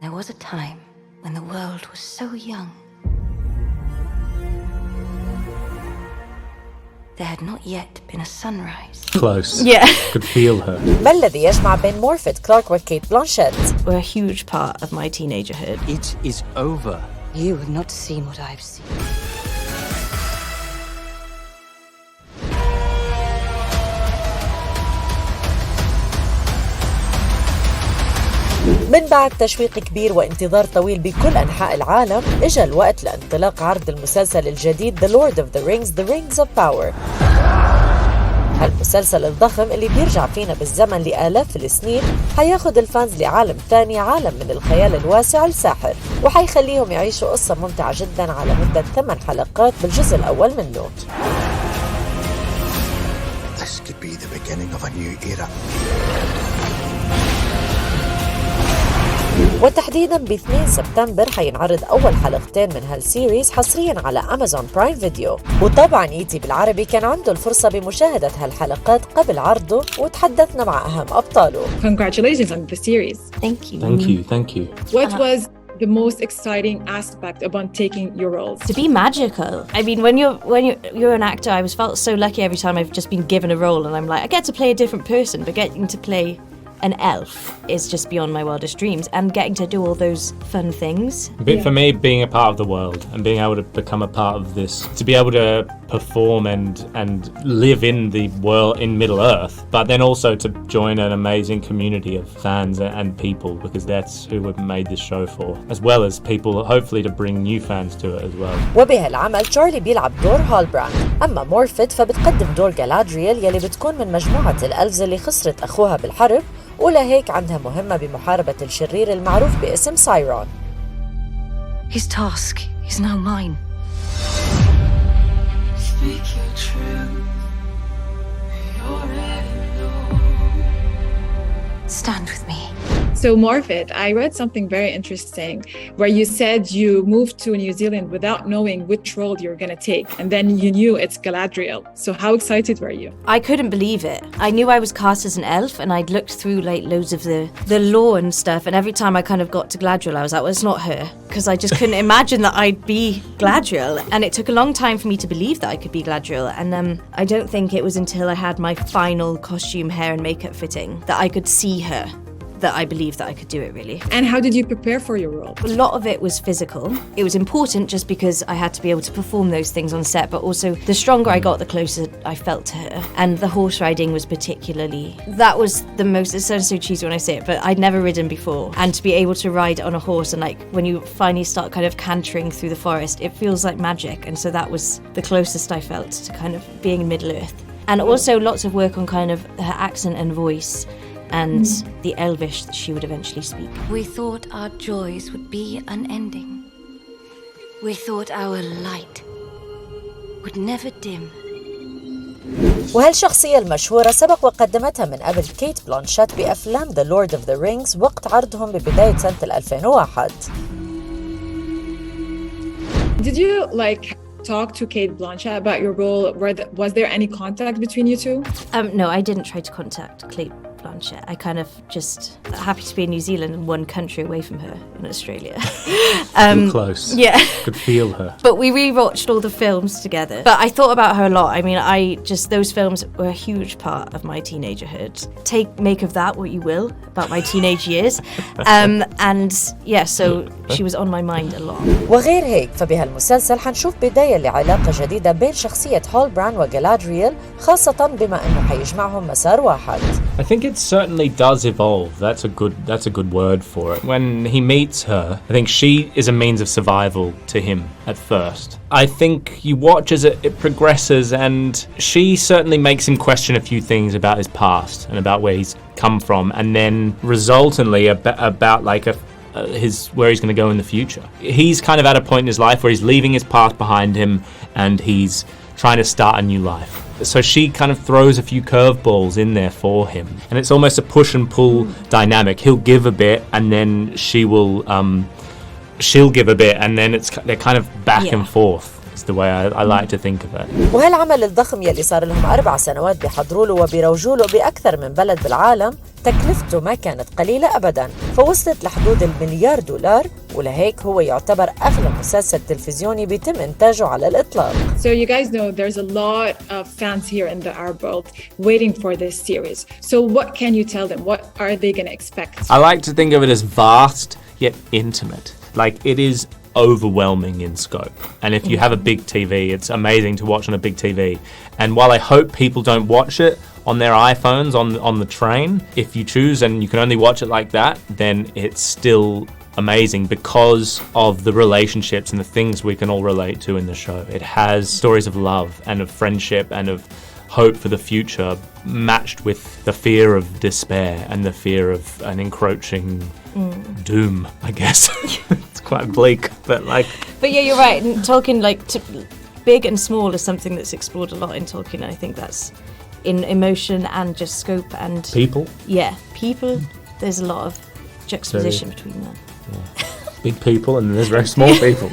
There was a time when the world was so young. There had not yet been a sunrise. Close. Yeah. Could feel her. ما الذي يجمع بين مورفيد، كلارك وكيت بلانشيت؟ Were a huge part of my teenagerhood. It is over. You have not seen what I've seen. من بعد تشويق كبير وانتظار طويل بكل أنحاء العالم، إجا الوقت لانطلاق عرض المسلسل الجديد The Lord of the Rings The Rings of Power. هالمسلسل الضخم اللي بيرجع فينا بالزمن لآلاف السنين حياخد الفانز لعالم ثاني، عالم من الخيال الواسع الساحر، وحيخليهم يعيشوا قصة ممتعة جدا على مدة 8 حلقات بالجزء الأول منه. This could be the beginning of a new era. وتحديداً ب 2 سبتمبر حينعرض أول حلقتين من هالسيريز حصرياً على أمازون برايم فيديو. وطبعاً يتي بالعربي كان عنده الفرصة بمشاهدة هالحلقات قبل عرضه، وتحدثنا مع أهم أبطاله. Congratulations on the series. Thank you. Thank you. What was the most exciting aspect about taking your roles? To be magical. I mean, when you're an actor, I felt so lucky every time I've just been given a role and I'm like, I get to play a different person, but getting to play an elf is just beyond my wildest dreams, and getting to do all those fun things. For me, being a part of the world and being able to become a part of this, to be able to perform and live in the world in Middle Earth, but then also to join an amazing community of fans and people, because that's who we've made this show for, as well as people hopefully to bring new fans to it as well. وبهالعمل تشارلي بيلعب دور هالبراند، أما مورفيد فبتقدم دور جالادرييل يلي بتكون من مجموعة الألفز اللي خسرت أخوها بالحرب، ولهيك عندها مهمة بمحاربة الشرير المعروف باسم سايرون. His task is now mine. Speak your truth. You already know. Stand with me. So Mورفيد, I read something very interesting where you said you moved to New Zealand without knowing which role you were going to take, and then you knew it's Galadriel. So how excited were you? I couldn't believe it. I knew I was cast as an elf, and I'd looked through like loads of the lore and stuff, and every time I kind of got to Galadriel, I was like, well, it's not her, because I just couldn't imagine that I'd be Galadriel. And it took a long time for me to believe that I could be Galadriel, and I don't think it was until I had my final costume, hair and makeup fitting that I could see her, that I believed that I could do it, really. And how did you prepare for your role? A lot of it was physical. It was important just because I had to be able to perform those things on set, but also the stronger I got, the closer I felt to her. And the horse riding was particularly, that was the most, it sounds so cheesy when I say it, but I'd never ridden before. And to be able to ride on a horse and like when you finally start kind of cantering through the forest, it feels like magic. And so that was the closest I felt to kind of being in Middle Earth. And also lots of work on kind of her accent and voice, and the Elvish that she would eventually speak. We thought our joys would be unending. We thought our light would never dim. وهالشخصية المشهورة سبق وقدمتها من قبل كيت بلانشيت بأفلام The Lord of the Rings وقت عرضهم ببداية سنة 2001. Did you talk to Cate Blanchett about your role? Was there any contact between you two? No, I didn't try to contact Cate Blanchett. I kind of just happy to be in New Zealand and one country away from her in Australia. Too close. Yeah. Could feel her. But we rewatched all the films together. But I thought about her a lot. I mean, those films were a huge part of my teenagerhood. Make of that what you will about my teenage years. And yeah, so she was on my mind a lot. وغير هيك فبهالمسلسل حنشوف بداية لعلاقة جديدة بين شخصية هالبران وجالادرييل، خاصة بما أنه حيجمعهم مسار واحد. I think it certainly does evolve. That's a good word for it. When he meets her, I think she is a means of survival to him at first. I think you watch as it progresses, and she certainly makes him question a few things about his past and about where he's come from, and then resultantly about like where he's going to go in the future. He's kind of at a point in his life where he's leaving his past behind him and he's trying to start a new life. So she kind of throws a few curveballs in there for him, and it's almost a push and pull dynamic. He'll give a bit and then she'll give a bit, and then they're kind of back and forth. It's the way I like to think of it. وهالعمل الضخم يلي صار لهم 4 سنوات بيحضروا له وبيروجوا له بأكثر من بلد بالعالم تكلفته ما كانت قليلة أبداً، فوصلت لحدود $1 مليار، ولهيك هو يعتبر أغلى مسلسل تلفزيوني بيتم إنتاجه على الإطلاق. So you guys know there's a lot of fans here in the Arab world waiting for this series. So what can you tell them? What are they going to expect? I like to think of it as vast yet intimate. Like, it is overwhelming in scope. And if you have a big TV, it's amazing to watch on a big TV. And while I hope people don't watch it on their iPhones on the train, if you choose and you can only watch it like that, then it's still amazing because of the relationships and the things we can all relate to in the show. It has stories of love and of friendship and of hope for the future matched with the fear of despair and the fear of an encroaching doom, I guess. It's quite bleak, but like... But yeah, you're right. And Tolkien, like, big and small is something that's explored a lot in Tolkien. I think that's in emotion and just scope and... People? Yeah, people. There's a lot of juxtaposition between them. Yeah. Big people and there's very small people.